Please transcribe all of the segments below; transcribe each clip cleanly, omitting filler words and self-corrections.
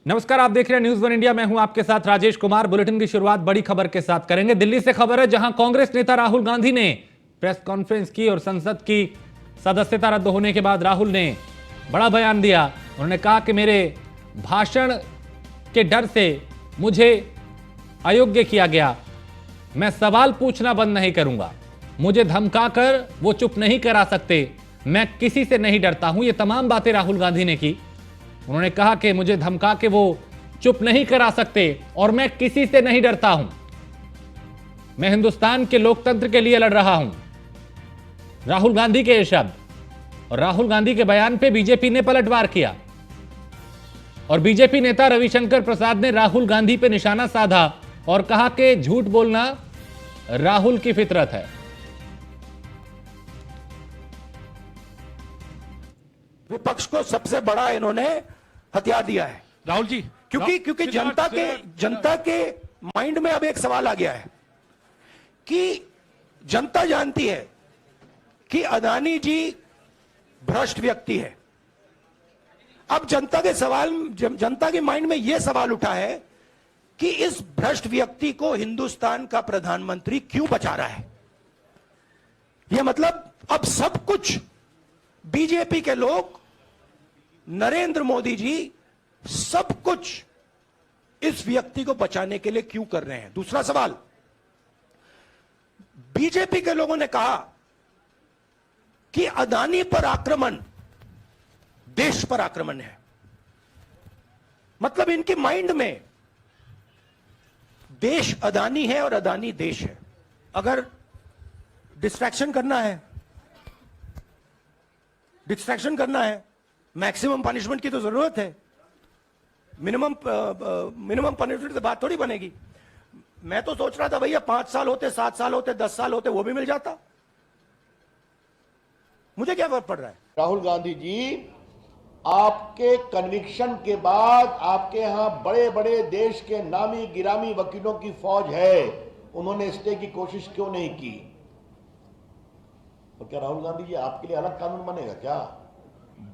नमस्कार, आप देख रहे हैं न्यूज वन इंडिया। मैं हूं आपके साथ राजेश कुमार। बुलेटिन की शुरुआत बड़ी खबर के साथ करेंगे। दिल्ली से खबर है, जहां कांग्रेस नेता राहुल गांधी ने प्रेस कॉन्फ्रेंस की और संसद की सदस्यता रद्द होने के बाद राहुल ने बड़ा बयान दिया। उन्होंने कहा कि मेरे भाषण के डर से मुझे अयोग्य किया गया। मैं सवाल पूछना बंद नहीं करूंगा। मुझे धमकाकर वो चुप नहीं करा सकते। मैं किसी से नहीं डरता हूं। ये तमाम बातें राहुल गांधी ने की। उन्होंने कहा कि मुझे धमका के वो चुप नहीं करा सकते और मैं किसी से नहीं डरता हूं। मैं हिंदुस्तान के लोकतंत्र के लिए लड़ रहा हूं। राहुल गांधी के ये शब्द, और राहुल गांधी के बयान पे बीजेपी ने पलटवार किया और बीजेपी नेता रविशंकर प्रसाद ने राहुल गांधी पे निशाना साधा और कहा कि झूठ बोलना राहुल की फितरत है। विपक्ष को सबसे बड़ा इन्होंने हथियार दिया है राहुल जी, क्योंकि जनता के माइंड में अब एक सवाल आ गया है कि जनता जानती है कि अदानी जी भ्रष्ट व्यक्ति है। अब जनता के माइंड में यह सवाल उठा है कि इस भ्रष्ट व्यक्ति को हिंदुस्तान का प्रधानमंत्री क्यों बचा रहा है। यह मतलब अब सब कुछ बीजेपी के लोग, नरेंद्र मोदी जी सब कुछ इस व्यक्ति को बचाने के लिए क्यों कर रहे हैं। दूसरा सवाल, बीजेपी के लोगों ने कहा कि अदानी पर आक्रमण देश पर आक्रमण है। मतलब इनके माइंड में देश अदानी है और अदानी देश है। अगर डिस्ट्रैक्शन करना है, मैक्सिमम पनिशमेंट की तो जरूरत है। मिनिमम पनिशमेंट से बात थोड़ी बनेगी। मैं तो सोच रहा था भैया 5 साल होते, 7 साल होते, 10 साल होते, वो भी मिल जाता। मुझे क्या फर्क पड़ रहा है। राहुल गांधी जी, आपके कन्विक्शन के बाद आपके यहां बड़े बड़े देश के नामी गिरामी वकीलों की फौज है। उन्होंने स्टे की कोशिश क्यों नहीं की? और क्या राहुल गांधी जी आपके लिए अलग कानून बनेगा क्या?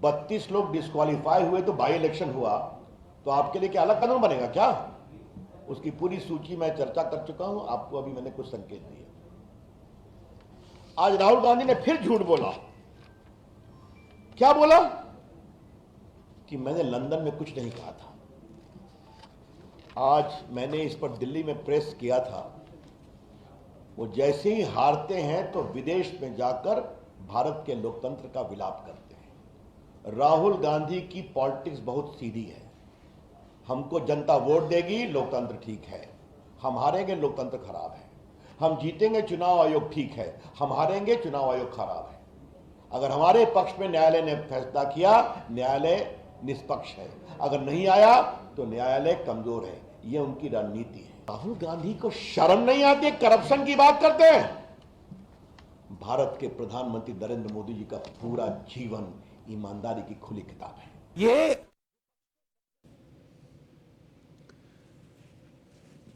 32 लोग डिस्क्वालीफाई हुए तो बाई इलेक्शन हुआ, तो आपके लिए क्या अलग कानून बनेगा क्या? उसकी पूरी सूची मैं चर्चा कर चुका हूं, आपको अभी मैंने कुछ संकेत दिए। आज राहुल गांधी ने फिर झूठ बोला। क्या बोला? कि मैंने लंदन में कुछ नहीं कहा था। आज मैंने इस पर दिल्ली में प्रेस किया था। वो जैसे ही हारते हैं तो विदेश में जाकर भारत के लोकतंत्र का विलाप करते हैं। राहुल गांधी की पॉलिटिक्स बहुत सीधी है। हमको जनता वोट देगी, लोकतंत्र ठीक है। हम हारेंगे, लोकतंत्र खराब है। हम जीतेंगे, चुनाव आयोग ठीक है। हम हारेंगे, चुनाव आयोग खराब है। अगर हमारे पक्ष में न्यायालय ने फैसला किया, न्यायालय निष्पक्ष है। अगर नहीं आया तो न्यायालय कमजोर है। यह उनकी रणनीति है। राहुल गांधी को शर्म नहीं आती, करप्शन की बात करते हैं। भारत के प्रधानमंत्री नरेंद्र मोदी जी का पूरा जीवन ईमानदारी की खुली किताब है। ये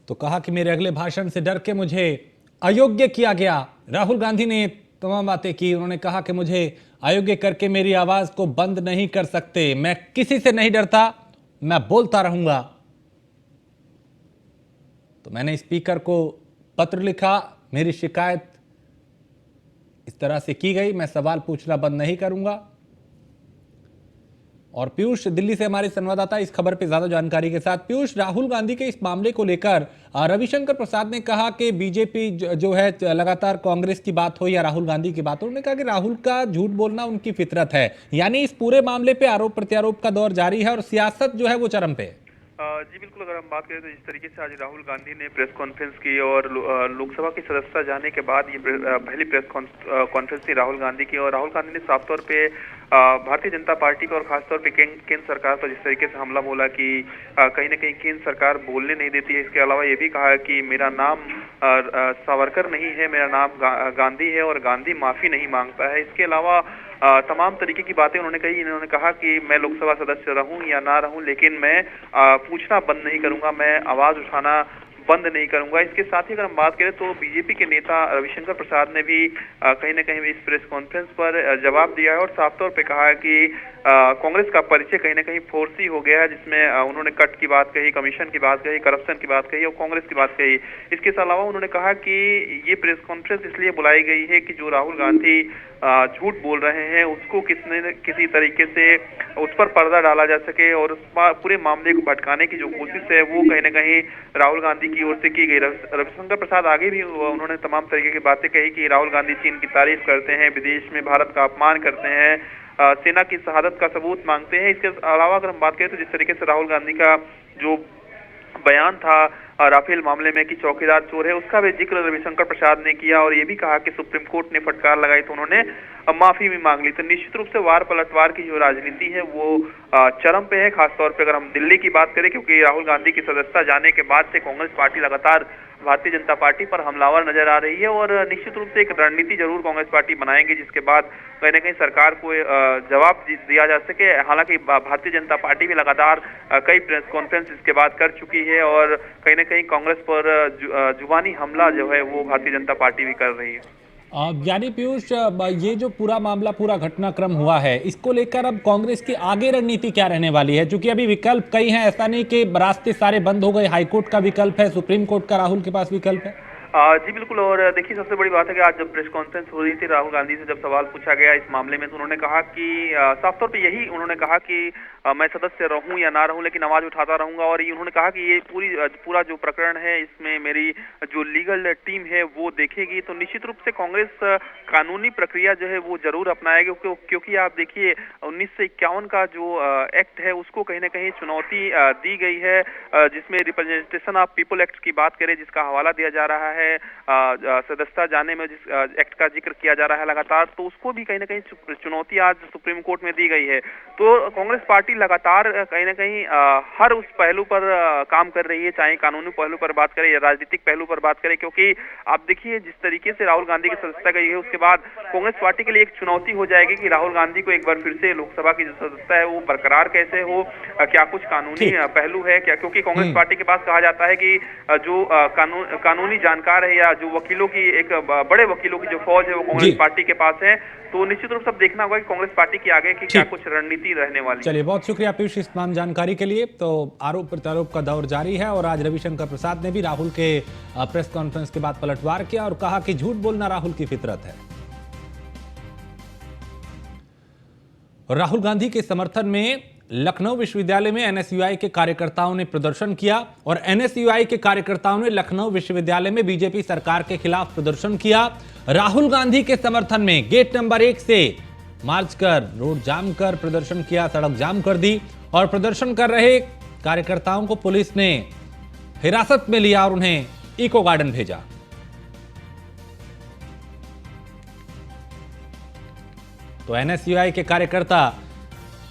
तो कहा कि मेरे अगले भाषण से डर के मुझे अयोग्य किया गया। राहुल गांधी ने तमाम बातें की। उन्होंने कहा कि मुझे अयोग्य करके मेरी आवाज को बंद नहीं कर सकते। मैं किसी से नहीं डरता, मैं बोलता रहूंगा। तो मैंने स्पीकर को पत्र लिखा, मेरी शिकायत इस तरह से की गई, मैं सवाल पूछना बंद नहीं करूंगा। और पीयूष दिल्ली से हमारे संवाददाता इस खबर पे ज्यादा जानकारी के साथ। पीयूष, राहुल गांधी के इस मामले को लेकर रविशंकर प्रसाद ने कहा कि बीजेपी जो है लगातार कांग्रेस की बात हो या राहुल गांधी की बात हो, उन्होंने कहा कि राहुल का झूठ बोलना उनकी फितरत है। यानी इस पूरे मामले पे आरोप प्रत्यारोप का दौर जारी है और सियासत जो है वो चरम पे है। जी बिल्कुल, अगर हम बात करें तो जिस तरीके से आज राहुल गांधी ने प्रेस कॉन्फ्रेंस की और लोकसभा की सदस्यता जाने के बाद ये पहली प्रेस कॉन्फ्रेंस थी राहुल गांधी की। और राहुल गांधी ने साफ तौर पे भारतीय जनता पार्टी पर और खासतौर पे केंद्र सरकार पर जिस तरीके से हमला बोला कि कहीं ना कहीं केंद्र सरकार बोलने नहीं देती है। इसके अलावा ये भी कहा कि मेरा नाम सावरकर नहीं है, मेरा नाम गांधी है और गांधी माफी नहीं मांगता है। इसके अलावा तमाम तरीके की बातें उन्होंने कही। इन्होंने कहा कि मैं लोकसभा सदस्य रहूं या ना रहूं, लेकिन मैं पूछना बंद नहीं करूंगा, मैं आवाज उठाना बंद नहीं करूंगा। इसके साथ ही अगर हम बात करें तो बीजेपी के नेता रविशंकर प्रसाद ने भी कहीं ना कहीं इस प्रेस कॉन्फ्रेंस पर जवाब दिया है और साफ तौर पे कहा है कि कांग्रेस का परिचय कहीं ना कहीं फोर्सी हो गया है, जिसमें उन्होंने कट की बात कही, कमीशन की बात कही, करप्शन की बात कही और कांग्रेस की बात कही। इसके अलावा उन्होंने कहा कि ये प्रेस कॉन्फ्रेंस इसलिए बुलाई गई है कि जो राहुल गांधी झूठ बोल रहे हैं उसको किसी तरीके से उस पर पर्दा डाला जा सके और उस पूरे मामले को भटकाने की जो कोशिश है वो कहीं ना कहीं राहुल गांधी की ओर से की गई। रविशंकर प्रसाद आगे भी उन्होंने तमाम तरीके की बातें कही कि राहुल गांधी चीन की तारीफ करते हैं, विदेश में भारत का अपमान करते हैं, सेना की शहादत का सबूत मांगते हैं। इसके अलावा अगर हम बात करें तो जिस तरीके से राहुल गांधी का जो बयान था राफेल मामले में कि चौकीदार चोर है, उसका भी जिक्र रविशंकर प्रसाद ने किया और ये भी कहा कि सुप्रीम कोर्ट ने फटकार लगाई तो उन्होंने माफी भी मांग ली। तो निश्चित रूप से वार पलटवार की जो राजनीति है वो चरम पे है, खासतौर पे अगर हम दिल्ली की बात करें, क्योंकि राहुल गांधी की सदस्यता जाने के बाद से कांग्रेस पार्टी लगातार भारतीय जनता पार्टी पर हमलावर नजर आ रही है और निश्चित रूप से एक रणनीति जरूर कांग्रेस पार्टी बनाएंगे जिसके बाद कहीं ना कहीं सरकार को जवाब दिया जा सके। हालांकि भारतीय जनता पार्टी भी लगातार कई प्रेस कॉन्फ्रेंस इसके बाद कर चुकी है और कहीं ना कहीं कांग्रेस पर जुबानी हमला जो है वो भारतीय जनता पार्टी भी कर रही है। यानी पीयूष, ये जो पूरा मामला, पूरा घटनाक्रम हुआ है, इसको लेकर अब कांग्रेस की आगे रणनीति क्या रहने वाली है? क्योंकि अभी विकल्प कई हैं, ऐसा नहीं कि रास्ते सारे बंद हो गए। हाईकोर्ट का विकल्प है, सुप्रीम कोर्ट का राहुल के पास विकल्प है। जी बिल्कुल। और देखिए सबसे बड़ी बात है कि आज जब प्रेस कॉन्फ्रेंस हो रही थी, राहुल गांधी से जब सवाल पूछा गया इस मामले में तो उन्होंने कहा कि साफ तौर पे यही उन्होंने कहा कि मैं सदस्य रहूं या ना रहूं लेकिन आवाज उठाता रहूंगा। और ये उन्होंने कहा कि ये पूरा जो प्रकरण है इसमें मेरी जो लीगल टीम है वो देखेगी। तो निश्चित रूप से कांग्रेस कानूनी प्रक्रिया जो है वो जरूर अपनाएगी, क्योंकि आप देखिए 1951 का जो एक्ट है उसको कहीं ना कहीं चुनौती दी गई है, जिसमें रिप्रेजेंटेशन ऑफ पीपल एक्ट की बात करें जिसका हवाला दिया जा रहा है, सदस्यता जाने में जिस एक्ट का जिक्र किया जा रहा है लगातार, तो उसको भी कहीं ना कहीं चुनौती आज सुप्रीम कोर्ट में दी गई है। तो कांग्रेस पार्टी लगातार कहीं ना कहीं हर उस पहलू पर काम कर रही है, चाहे कानूनी पहलू पर बात करें या राजनीतिक पहलू पर बात करें, क्योंकि आप देखिए जिस तरीके से राहुल गांधी की सदस्यता गई है उसके बाद कांग्रेस पार्टी के लिए एक चुनौती हो जाएगी कि राहुल गांधी को एक बार फिर से लोकसभा की जो सदस्यता है वो बरकरार कैसे हो, क्या कुछ कानूनी पहलू है क्या, क्योंकि कांग्रेस पार्टी के पास कहा जाता है कि जो कानूनी जानकार है या जो वकीलों की एक बड़े वकीलों की जो फौज है वो कांग्रेस पार्टी के पास है। तो निश्चित रूप से देखना होगा कि कांग्रेस पार्टी की आगे की क्या कुछ रणनीति रहने वाली। चलिए, बहुत शुक्रिया पीयूष इस तमाम जानकारी के लिए। तो आरोप प्रत्यारोप का दौर जारी है और आज रविशंकर प्रसाद ने भी राहुल के प्रेस कॉन्फ्रेंस के बाद पलटवार किया और कहा कि झूठ बोलना राहुल की फितरत है। राहुल गांधी के समर्थन में लखनऊ विश्वविद्यालय में एनएसयूआई के कार्यकर्ताओं ने प्रदर्शन किया और एनएसयूआई के कार्यकर्ताओं ने लखनऊ विश्वविद्यालय में बीजेपी सरकार के खिलाफ प्रदर्शन किया। राहुल गांधी के समर्थन में गेट नंबर 1 से मार्च कर, रोड जाम कर प्रदर्शन किया, सड़क जाम कर दी और प्रदर्शन कर रहे कार्यकर्ताओं को पुलिस ने हिरासत में लिया और उन्हें इको गार्डन भेजा। तो एनएसयूआई के कार्यकर्ता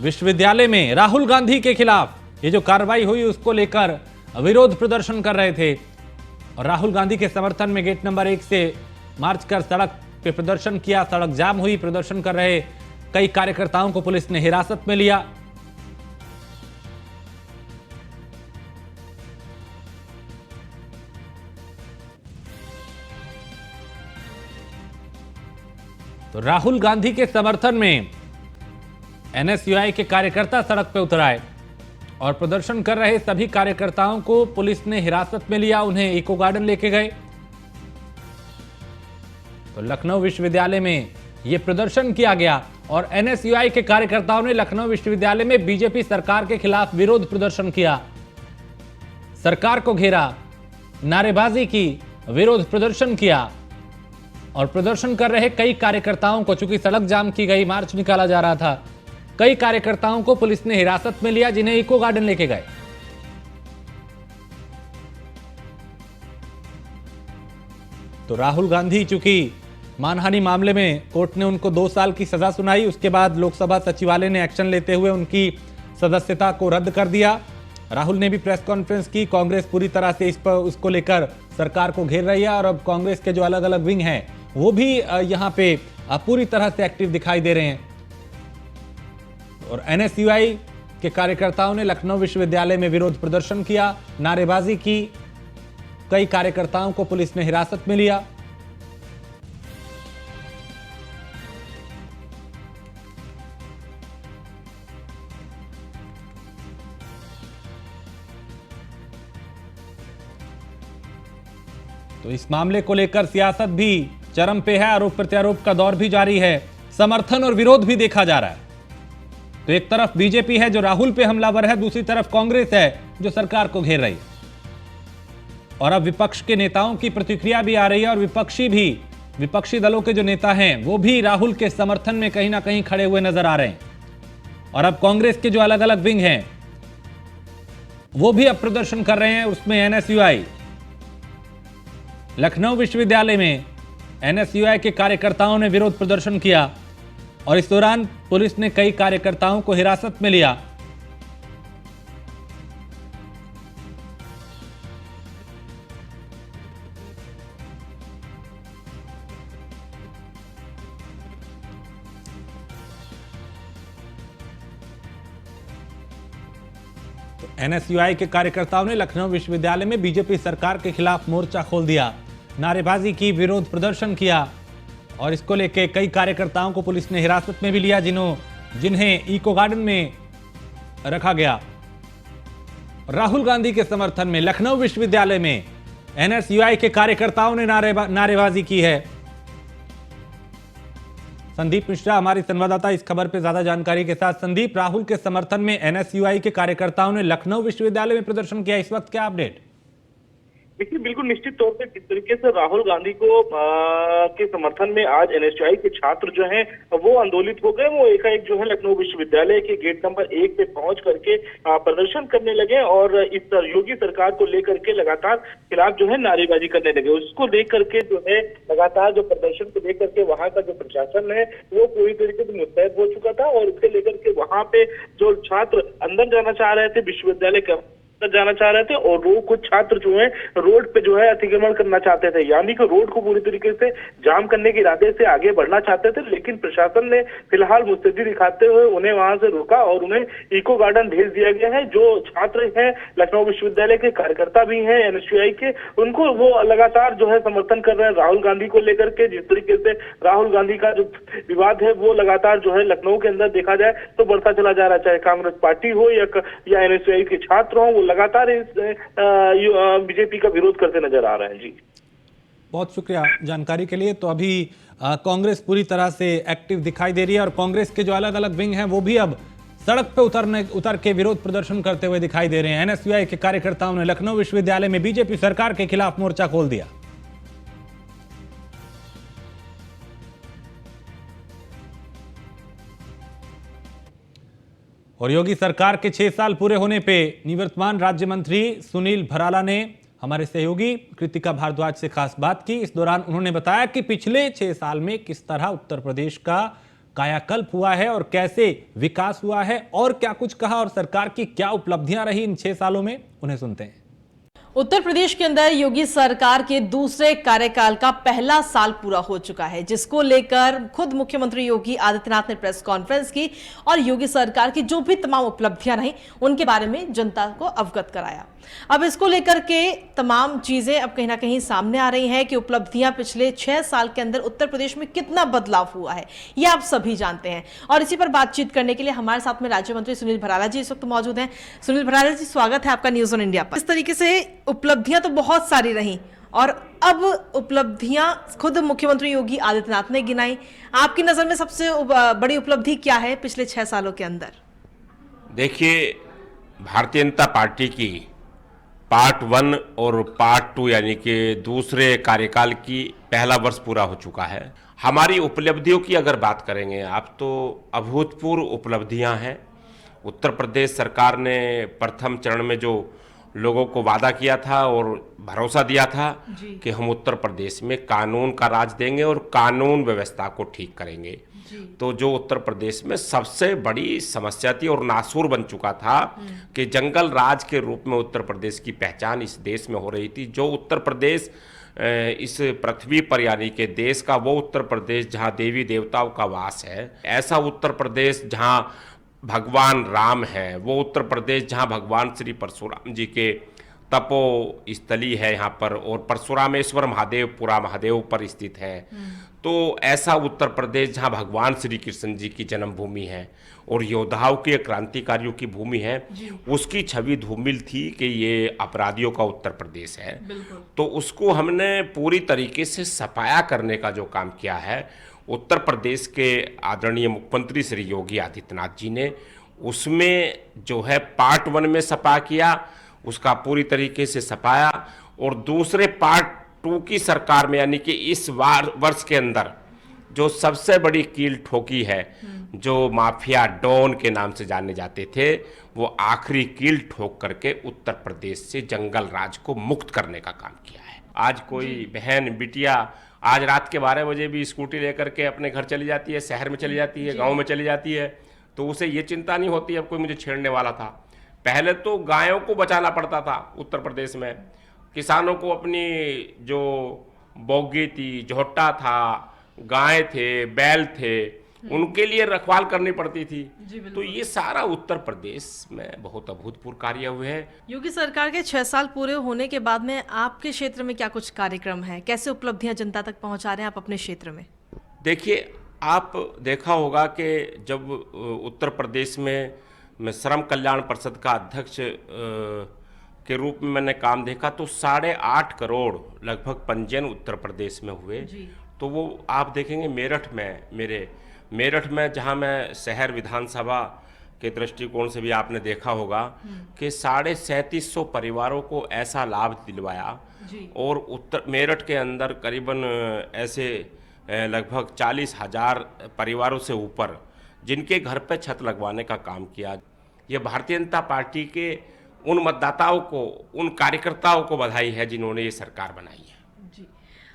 विश्वविद्यालय में राहुल गांधी के खिलाफ ये जो कार्रवाई हुई उसको लेकर विरोध प्रदर्शन कर रहे थे और राहुल गांधी के समर्थन में गेट नंबर 1 से मार्च कर सड़क पे प्रदर्शन किया, सड़क जाम हुई। प्रदर्शन कर रहे कई कार्यकर्ताओं को पुलिस ने हिरासत में लिया। तो राहुल गांधी के समर्थन में एनएसयूआई के कार्यकर्ता सड़क पर उतर आए और प्रदर्शन कर रहे सभी कार्यकर्ताओं को पुलिस ने हिरासत में लिया, उन्हें इको गार्डन लेके गए। तो लखनऊ विश्वविद्यालय में यह प्रदर्शन किया गया और एनएसयूआई के कार्यकर्ताओं ने लखनऊ विश्वविद्यालय में बीजेपी सरकार के खिलाफ विरोध प्रदर्शन किया, सरकार को घेरा, नारेबाजी की, विरोध प्रदर्शन किया और प्रदर्शन कर रहे कई कार्यकर्ताओं को, चूंकि सड़क जाम की गई, मार्च निकाला जा रहा था, कई कार्यकर्ताओं को पुलिस ने हिरासत में लिया जिन्हें इको गार्डन लेके गए। तो राहुल गांधी चूंकि मानहानि मामले में कोर्ट ने उनको 2 साल की सजा सुनाई, उसके बाद लोकसभा सचिवालय ने एक्शन लेते हुए उनकी सदस्यता को रद्द कर दिया। राहुल ने भी प्रेस कॉन्फ्रेंस की। कांग्रेस पूरी तरह से इस पर उसको लेकर सरकार को घेर रही है और अब कांग्रेस के जो अलग अलग विंग हैं वो भी यहां पे पूरी तरह से एक्टिव दिखाई दे रहे हैं। और एनएसयूआई के कार्यकर्ताओं ने लखनऊ विश्वविद्यालय में विरोध प्रदर्शन किया, नारेबाजी की कई कार्यकर्ताओं को पुलिस ने हिरासत में लिया। तो इस मामले को लेकर सियासत भी चरम पे है, आरोप प्रत्यारोप का दौर भी जारी है, समर्थन और विरोध भी देखा जा रहा है। तो एक तरफ बीजेपी है जो राहुल पे हमलावर है, दूसरी तरफ कांग्रेस है जो सरकार को घेर रही है। और अब विपक्ष के नेताओं की प्रतिक्रिया भी आ रही है और विपक्षी दलों के जो नेता हैं वो भी राहुल के समर्थन में कहीं ना कहीं खड़े हुए नजर आ रहे हैं। और अब कांग्रेस के जो अलग अलग विंग हैं वो भी अब प्रदर्शन कर रहे हैं। उसमें एनएसयूआई, लखनऊ विश्वविद्यालय में एनएसयूआई के कार्यकर्ताओं ने विरोध प्रदर्शन किया और इस दौरान पुलिस ने कई कार्यकर्ताओं को हिरासत में लिया। तो एनएसयूआई के कार्यकर्ताओं ने लखनऊ विश्वविद्यालय में बीजेपी सरकार के खिलाफ मोर्चा खोल दिया, नारेबाजी की, विरोध प्रदर्शन किया और इसको लेकर कई कार्यकर्ताओं को पुलिस ने हिरासत में भी लिया, जिन्हें इको गार्डन में रखा गया। राहुल गांधी के समर्थन में लखनऊ विश्वविद्यालय में एनएसयूआई के कार्यकर्ताओं ने नारेबाजी की है। संदीप मिश्रा हमारी संवाददाता इस खबर पे ज्यादा जानकारी के साथ। संदीप, राहुल के समर्थन में एनएसयूआई के कार्यकर्ताओं ने लखनऊ विश्वविद्यालय में प्रदर्शन किया, इस वक्त क्या अपडेट? देखिए, बिल्कुल निश्चित तौर पे किस तरीके से राहुल गांधी को के समर्थन में आज एनएसयूआई के छात्र जो हैं वो आंदोलित हो गए। वो एकाएक जो है लखनऊ विश्वविद्यालय के गेट नंबर 1 पे पहुंच करके प्रदर्शन करने लगे और इस योगी सरकार को लेकर के लगातार खिलाफ जो है नारेबाजी करने लगे। उसको देख करके जो है लगातार जो प्रदर्शन को लेकर के वहां का जो प्रशासन है वो पूरी तरीके से मुस्तैद हो चुका था और इसके लेकर के वहां पे जो छात्र अंदर जाना चाह रहे थे, विश्वविद्यालय के जाना चाह रहे थे और वो कुछ छात्र जो है रोड पे जो है अतिक्रमण करना चाहते थे, यानी कि रोड को पूरी तरीके से जाम करने के इरादे से आगे बढ़ना चाहते थे। लेकिन प्रशासन ने फिलहाल मुस्तैदी दिखाते हुए उन्हें वहां से रोका और उन्हें इको गार्डन भेज दिया गया है। जो छात्र हैं लखनऊ विश्वविद्यालय के कार्यकर्ता भी हैं एनएसयूआई के, उनको वो लगातार जो है समर्थन कर रहे हैं राहुल गांधी को लेकर के। जिस तरीके से राहुल गांधी का जो विवाद है वो लगातार जो है लखनऊ के अंदर देखा जाए तो बढ़ता चला जा रहा है, चाहे कांग्रेस पार्टी हो या एनएसयूआई के छात्र हो, वो लगातार इस बीजेपी का विरोध करते नजर आ रहे हैं। जी, बहुत शुक्रिया जानकारी के लिए। तो अभी कांग्रेस पूरी तरह से एक्टिव दिखाई दे रही है और कांग्रेस के जो अलग अलग विंग हैं वो भी अब सड़क पे उतर के विरोध प्रदर्शन करते हुए दिखाई दे रहे हैं। एनएसयूआई के कार्यकर्ताओं ने लखनऊ विश्वविद्यालय में बीजेपी सरकार के खिलाफ मोर्चा खोल दिया। और योगी सरकार के 6 साल पूरे होने पे निवर्तमान राज्य मंत्री सुनील भराला ने हमारे सहयोगी कृतिका भारद्वाज से खास बात की। इस दौरान उन्होंने बताया कि पिछले 6 साल में किस तरह उत्तर प्रदेश का कायाकल्प हुआ है और कैसे विकास हुआ है और क्या कुछ कहा और सरकार की क्या उपलब्धियां रही इन 6 सालों में, उन्हें सुनते हैं। उत्तर प्रदेश के अंदर योगी सरकार के दूसरे कार्यकाल का पहला साल पूरा हो चुका है, जिसको लेकर खुद मुख्यमंत्री योगी आदित्यनाथ ने प्रेस कॉन्फ्रेंस की और योगी सरकार की जो भी तमाम उपलब्धियां रही उनके बारे में जनता को अवगत कराया। अब इसको लेकर के तमाम चीजें अब कहीं ना कहीं सामने आ रही हैं कि उपलब्धियां पिछले 6 साल के अंदर उत्तर प्रदेश में कितना बदलाव हुआ है ये आप सभी जानते हैं। और इसी पर बातचीत करने के लिए हमारे साथ में राज्य मंत्री सुनील भराला जी इस वक्त मौजूद हैं। सुनील भराला जी, स्वागत है आपका न्यूज़ ऑन इंडिया पर। इस तरीके से उपलब्धियां तो बहुत सारी रही और अब उपलब्धियां खुद मुख्यमंत्री योगी आदित्यनाथ ने गिनाई। आपकी नजर में सबसे बड़ी उपलब्धि क्या है पिछले 6 सालों के अंदर? देखिए, भारतीय जनता पार्टी की पार्ट 1 और पार्ट 2 यानी कि दूसरे कार्यकाल की पहला वर्ष पूरा हो चुका है। हमारी उपलब्धियों की अगर बात करेंगे आप तो अभूतपूर्व उपलब्धियां हैं। उत्तर प्रदेश सरकार ने प्रथम चरण में जो लोगों को वादा किया था और भरोसा दिया था कि हम उत्तर प्रदेश में कानून का राज देंगे और कानून व्यवस्था को ठीक करेंगे, तो जो उत्तर प्रदेश में सबसे बड़ी समस्या थी और नासूर बन चुका था कि जंगल राज के रूप में उत्तर प्रदेश की पहचान इस देश में हो रही थी। जो उत्तर प्रदेश इस पृथ्वी पर यानी कि देश का वो उत्तर प्रदेश जहाँ देवी देवताओं का वास है, ऐसा उत्तर प्रदेश जहाँ भगवान राम है, वो उत्तर प्रदेश जहाँ भगवान श्री परशुराम जी के तपो स्थली है यहाँ पर, और परशुरामेश्वर महादेवपुरा महादेव पर स्थित है। तो ऐसा उत्तर प्रदेश जहाँ भगवान श्री कृष्ण जी की जन्मभूमि है और योद्धाओं के क्रांतिकारियों की भूमि है, उसकी छवि धूमिल थी कि ये अपराधियों का उत्तर प्रदेश है। तो उसको हमने पूरी तरीके से सफाया करने का जो काम किया है, उत्तर प्रदेश के आदरणीय मुख्यमंत्री श्री योगी आदित्यनाथ जी ने उसमें जो है पार्ट 1 में सफा किया, उसका पूरी तरीके से सफाया, और दूसरे पार्ट 2 की सरकार में यानी कि इस वर्ष के अंदर जो सबसे बड़ी कील ठोकी है, जो माफिया डॉन के नाम से जाने जाते थे, वो आखिरी कील ठोक करके उत्तर प्रदेश से जंगल राज को मुक्त करने का काम किया है। आज कोई बहन बिटिया आज रात के 12 बजे भी स्कूटी लेकर के अपने घर चली जाती है, शहर में चली जाती है, गांव में चली जाती है, तो उसे ये चिंता नहीं होती अब कोई मुझे छेड़ने वाला था। पहले तो गायों को बचाना पड़ता था उत्तर प्रदेश में, किसानों को अपनी जो बोगी थी, झोटा था, गाय थे, बैल थे, उनके लिए रखवाल करनी पड़ती थी। तो ये सारा उत्तर प्रदेश में बहुत अभूतपूर्व कार्य हुए हैं। योगी सरकार के 6 साल पूरे होने के बाद में आपके क्षेत्र में क्या कुछ कार्यक्रम है, कैसे उपलब्धियां जनता तक पहुंचा रहे हैं आप अपने क्षेत्र में? देखिए, आप देखा होगा कि जब उत्तर प्रदेश में मैं श्रम कल्याण परिषद का अध्यक्ष के रूप में मैंने काम देखा, तो 8.5 करोड़ लगभग पंजीयन उत्तर प्रदेश में हुए। तो वो आप देखेंगे मेरठ में जहाँ मैं शहर विधानसभा के दृष्टिकोण से भी आपने देखा होगा कि 3750 परिवारों को ऐसा लाभ दिलवाया, और मेरठ के अंदर करीबन ऐसे लगभग 40,000 परिवारों से ऊपर जिनके घर पे छत लगवाने का काम किया। ये भारतीय जनता पार्टी के उन मतदाताओं को, उन कार्यकर्ताओं को बधाई है जिन्होंने ये सरकार बनाई है।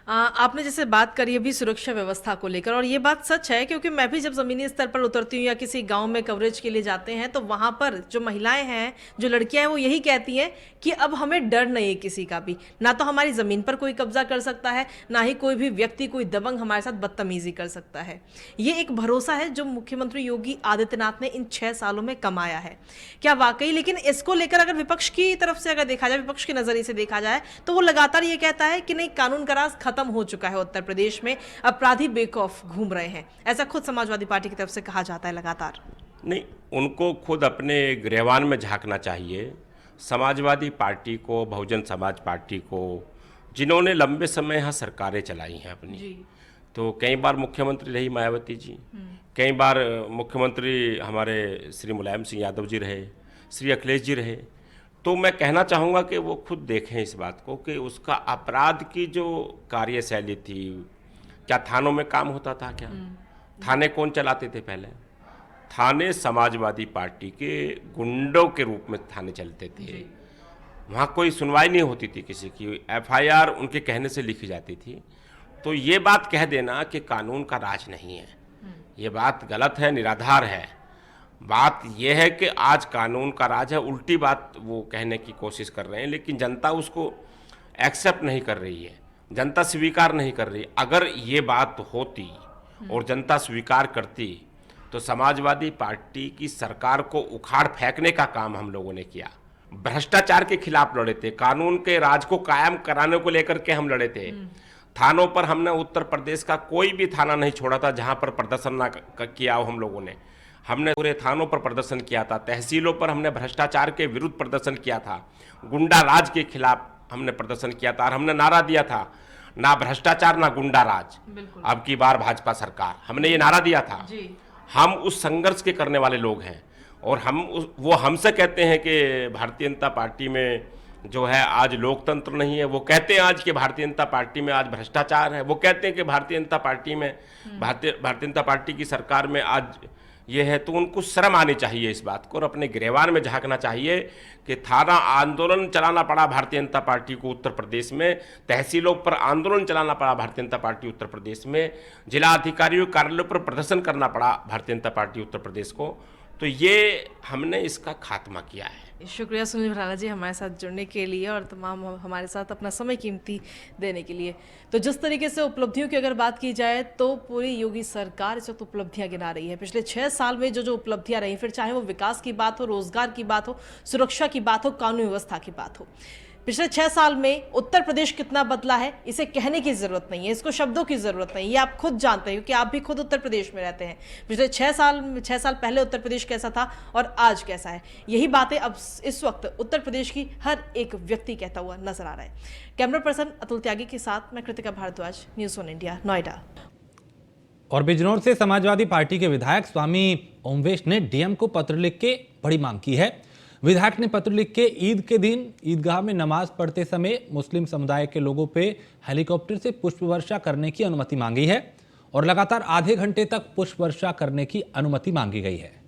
आपने जैसे बात करी अभी सुरक्षा व्यवस्था को लेकर, और ये बात सच है क्योंकि मैं भी जब ज़मीनी स्तर पर उतरती हूँ या किसी गांव में कवरेज के लिए जाते हैं, तो वहाँ पर जो महिलाएं हैं, जो लड़कियां हैं, वो यही कहती हैं कि अब हमें डर नहीं है किसी का भी, ना तो हमारी ज़मीन पर कोई कब्जा कर सकता है, ना ही कोई भी व्यक्ति, कोई दबंग हमारे साथ बदतमीजी कर सकता है। ये एक भरोसा है जो मुख्यमंत्री योगी आदित्यनाथ ने इन 6 सालों में कमाया है। क्या वाकई? लेकिन इसको लेकर अगर विपक्ष की तरफ से अगर देखा जाए, विपक्ष के नज़रिए से देखा जाए, तो वो लगातार ये कहता है कि नहीं, कानून का राज खत्म हो चुका है उत्तर प्रदेश में, अपराधी बेखौफ घूम रहे हैं। ऐसा खुद समाजवादी पार्टी की तरफ से कहा जाता है लगातार। नहीं, उनको खुद अपने गिरहवान में झांकना चाहिए। समाजवादी पार्टी को, बहुजन समाज पार्टी को, जिन्होंने लंबे समय यहाँ सरकारें चलाई हैं अपनी, तो कई बार मुख्यमंत्री रही मायावती जी, कई बार मुख्यमंत्री हमारे श्री मुलायम सिंह यादव जी रहे, श्री अखिलेश जी रहे। तो मैं कहना चाहूँगा कि वो खुद देखें इस बात को कि उसका अपराध की जो कार्यशैली थी, क्या थानों में काम होता था? क्या थाने कौन चलाते थे पहले? थाने समाजवादी पार्टी के गुंडों के रूप में थाने चलते थे। वहाँ कोई सुनवाई नहीं होती थी किसी की, FIR उनके कहने से लिखी जाती थी। तो ये बात कह देना कि कानून का राज नहीं है, ये बात गलत है, निराधार है। बात यह है कि आज कानून का राज है, उल्टी बात वो कहने की कोशिश कर रहे हैं, लेकिन जनता उसको एक्सेप्ट नहीं कर रही है, जनता स्वीकार नहीं कर रही। अगर ये बात होती और जनता स्वीकार करती तो समाजवादी पार्टी की सरकार को उखाड़ फेंकने का काम हम लोगों ने किया। भ्रष्टाचार के खिलाफ लड़े थे, कानून के राज को कायम कराने को लेकर के हम लड़े थे। थानों पर हमने उत्तर प्रदेश का कोई भी थाना नहीं छोड़ा था जहां पर प्रदर्शन ना किया हो हम लोगों ने। हमने पूरे थानों पर प्रदर्शन किया था, तहसीलों पर हमने भ्रष्टाचार के विरुद्ध प्रदर्शन किया था, गुंडा राज के खिलाफ हमने प्रदर्शन किया था, और हमने नारा दिया था, ना भ्रष्टाचार ना गुंडा राज, अब की बार भाजपा सरकार। हमने ये नारा दिया था। हम उस संघर्ष के करने वाले लोग हैं, और वो हमसे कहते हैं कि भारतीय जनता पार्टी में जो है आज लोकतंत्र नहीं है। वो कहते हैं आज कि भारतीय जनता पार्टी में आज भ्रष्टाचार है। वो कहते हैं कि भारतीय जनता पार्टी में भारतीय जनता पार्टी की सरकार में आज ये है। तो उनको शर्म आनी चाहिए इस बात को, और अपने गिरहवान में झांकना चाहिए कि थाना आंदोलन चलाना पड़ा भारतीय जनता पार्टी को उत्तर प्रदेश में, तहसीलों पर आंदोलन चलाना पड़ा भारतीय जनता पार्टी उत्तर प्रदेश में, जिला अधिकारियों कार्यालयों पर प्रदर्शन करना पड़ा भारतीय जनता पार्टी उत्तर प्रदेश को। तो ये हमने इसका खात्मा किया है। शुक्रिया सुनील भराला जी हमारे साथ जुड़ने के लिए और तमाम हमारे साथ अपना समय कीमती देने के लिए। तो जिस तरीके से उपलब्धियों की अगर बात की जाए तो पूरी योगी सरकार इस वक्त उपलब्धियां गिना रही है। पिछले 6 साल में जो उपलब्धियां रही, फिर चाहे वो विकास की बात हो, रोजगार की बात हो, सुरक्षा की बात हो, कानून व्यवस्था की बात हो, पिछले 6 साल में उत्तर प्रदेश कितना बदला है इसे कहने की जरूरत नहीं है, इसको शब्दों की जरूरत नहीं है, ये आप खुद जानते हैं क्योंकि आप भी खुद उत्तर प्रदेश में रहते हैं। पिछले 6 साल पहले उत्तर प्रदेश कैसा था और आज कैसा है, यही बातें अब इस वक्त उत्तर प्रदेश की हर एक व्यक्ति कहता हुआ नजर आ रहा है। कैमरा पर्सन अतुल त्यागी के साथ मैं कृतिका भारद्वाज, न्यूज़ 1 इंडिया, नोएडा। और बिजनौर से समाजवादी पार्टी के विधायक स्वामी ओमवेश ने डीएम को पत्र लिख के बड़ी मांग की है। विधायक ने पत्र लिख के ईद के दिन ईदगाह में नमाज पढ़ते समय मुस्लिम समुदाय के लोगों पे हेलीकॉप्टर से पुष्प वर्षा करने की अनुमति मांगी है और लगातार आधे घंटे तक पुष्प वर्षा करने की अनुमति मांगी गई है।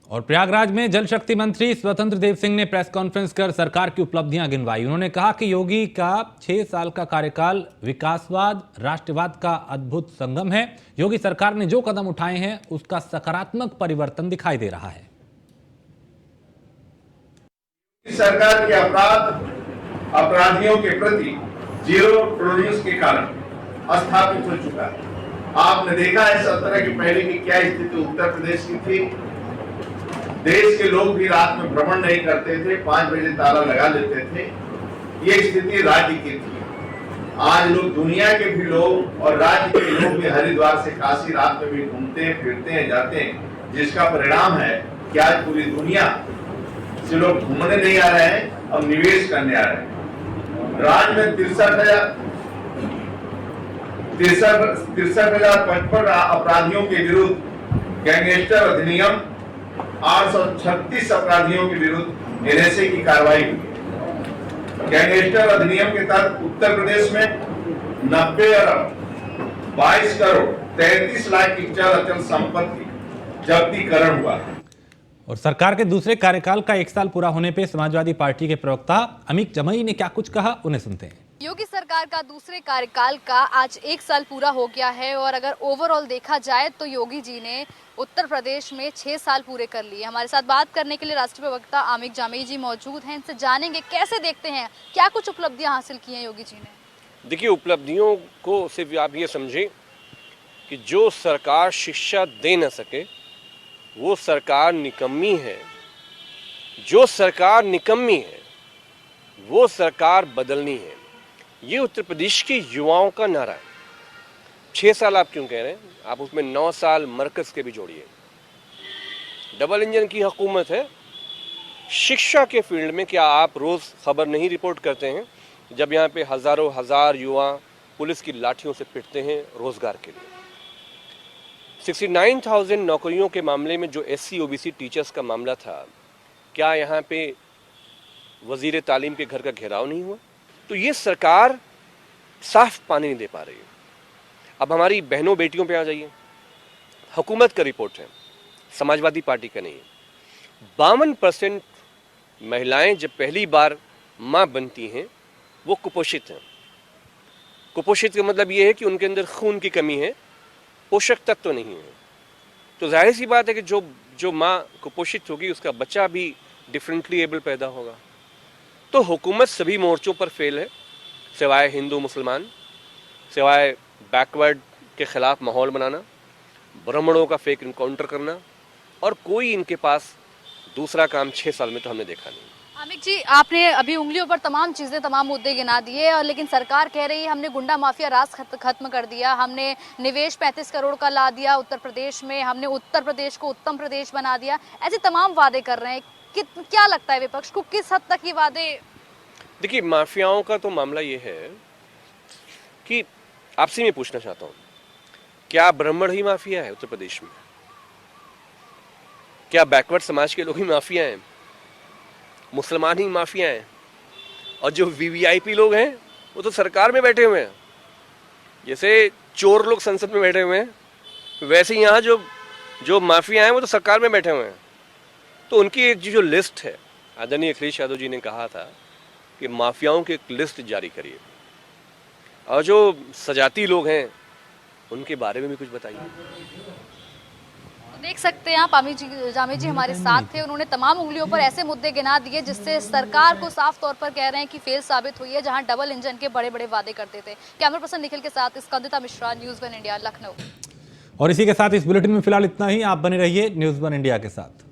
और प्रयागराज में जल शक्ति मंत्री स्वतंत्र देव सिंह ने प्रेस कॉन्फ्रेंस कर सरकार की उपलब्धियां गिनवाई। उन्होंने कहा कि योगी का 6 साल का कार्यकाल विकासवाद, राष्ट्रवाद का अद्भुत संगम है। योगी सरकार ने जो कदम उठाए हैं उसका सकारात्मक परिवर्तन दिखाई दे रहा है। सरकार के अपराधियों के प्रति जीरो टॉलरेंस के कारण स्थापित हो चुका है। आपने देखा है 17 की पहले की क्या स्थिति उत्तर प्रदेश की थी। देश के लोग भी रात में भ्रमण नहीं करते थे, 5 बजे ताला लगा लेते थे। ये स्थिति राज्य की थी। आज लोग, दुनिया के भी लोग और राज्य के लोग भी हरिद्वार से काशी रात में भी घूमते हैं, फिरते हैं, जाते हैं, जिसका परिणाम है कि आज पूरी दुनिया से लोग घूमने नहीं आ रहे हैं, अब निवेश करने आ रहे हैं। राज्य में 63,055 अपराधियों के विरुद्ध गैंगस्टर अधिनियम, 836 अपराधियों के विरुद्ध एनएसए की कार्रवाई हुई है। गैंगस्टर अधिनियम के तहत उत्तर प्रदेश में 90 अरब 22 करोड़ 33 लाख की चल अचल संपत्ति जब्तीकरण हुआ है। और सरकार के दूसरे कार्यकाल का 1 साल पूरा होने पे समाजवादी पार्टी के प्रवक्ता अमित जमई ने क्या कुछ कहा, उन्हें सुनते हैं। योगी सरकार का दूसरे कार्यकाल का आज 1 साल पूरा हो गया है और अगर ओवरऑल देखा जाए तो योगी जी ने उत्तर प्रदेश में 6 साल पूरे कर लिए। हमारे साथ बात करने के लिए राष्ट्रीय प्रवक्ता अमित जामई जी मौजूद हैं, इनसे जानेंगे कैसे देखते हैं, क्या कुछ उपलब्धियां हासिल की हैं योगी जी ने। देखिए, उपलब्धियों को सिर्फ आप ये समझें कि जो सरकार शिक्षा दे न सके वो सरकार निकम्मी है। जो सरकार निकम्मी है वो सरकार बदलनी है। ये उत्तर प्रदेश के युवाओं का नारा है। 6 साल आप क्यों कह रहे हैं, आप उसमें 9 साल मरकज के भी जोड़िए। डबल इंजन की हुकूमत है। शिक्षा के फील्ड में क्या आप रोज खबर नहीं रिपोर्ट करते हैं जब यहाँ पे हजारों हजार युवा पुलिस की लाठियों से पिटते हैं रोजगार के लिए। 69,000 नौकरियों के मामले में जो SC OBC टीचर्स का मामला था, क्या यहाँ पे वजीर तालीम के घर का घेराव नहीं हुआ? तो ये सरकार साफ पानी नहीं दे पा रही है। अब हमारी बहनों बेटियों पे आ जाइए। हुकूमत का रिपोर्ट है, समाजवादी पार्टी का नहीं है। 52% महिलाएं जब पहली बार मां बनती हैं वो कुपोषित हैं। कुपोषित का मतलब ये है कि उनके अंदर खून की कमी है, पोषक तत्व नहीं है। तो जाहिर सी बात है कि जो मां कुपोषित होगी उसका बच्चा भी डिफरेंटली एबल पैदा होगा। तो हुकूमत सभी मोर्चों पर फेल है, सिवाय हिंदू मुसलमान, सिवाय बैकवर्ड के खिलाफ माहौल बनाना, ब्राह्मणों का फेक इनकाउंटर करना, और कोई इनके पास दूसरा काम 6 साल में तो हमने देखा नहीं। अमित जी, आपने अभी उंगलियों पर तमाम चीजें, तमाम मुद्दे गिना दिए, और लेकिन सरकार कह रही है हमने गुंडा माफिया राज खत्म कर दिया, हमने निवेश 35 करोड़ का ला दिया उत्तर प्रदेश में, हमने उत्तर प्रदेश को उत्तम प्रदेश बना दिया। ऐसे तमाम वादे कर रहे हैं कि क्या लगता है विपक्ष को किस हद तक ये वादे? देखिए, माफियाओं का तो मामला ये है कि आपसे मैं पूछना चाहता हूँ, क्या ब्राह्मण ही माफिया है उत्तर प्रदेश में? क्या बैकवर्ड समाज के लोग ही माफिया हैं? मुसलमान ही माफिया हैं? और जो VVIP लोग हैं वो तो सरकार में बैठे हुए हैं। जैसे चोर लोग संसद में बैठे हुए हैं, वैसे यहाँ जो माफिया हैं वो तो सरकार में बैठे हुए हैं। तो उनकी एक जो लिस्ट है, आदरणीय अखिलेश यादव जी ने कहा था कि माफियाओं की एक लिस्ट जारी करिए, और जो सजाती लोग हैं उनके बारे में भी कुछ बताइए। देख सकते हैं आप जामी जी हमारे साथ थे। उन्होंने तमाम उंगलियों पर ऐसे मुद्दे गिना दिए जिससे सरकार को साफ तौर पर कह रहे हैं कि फेल साबित हुई है, जहां डबल इंजन के बड़े बड़े वादे करते थे। कैमरा पर्सन निखिल के साथ स्कंदिता मिश्रा, न्यूज़ 1 इंडिया, लखनऊ। और इसी के साथ इस बुलेटिन में फिलहाल इतना ही। आप बने रहिए न्यूज़ 1 इंडिया के साथ।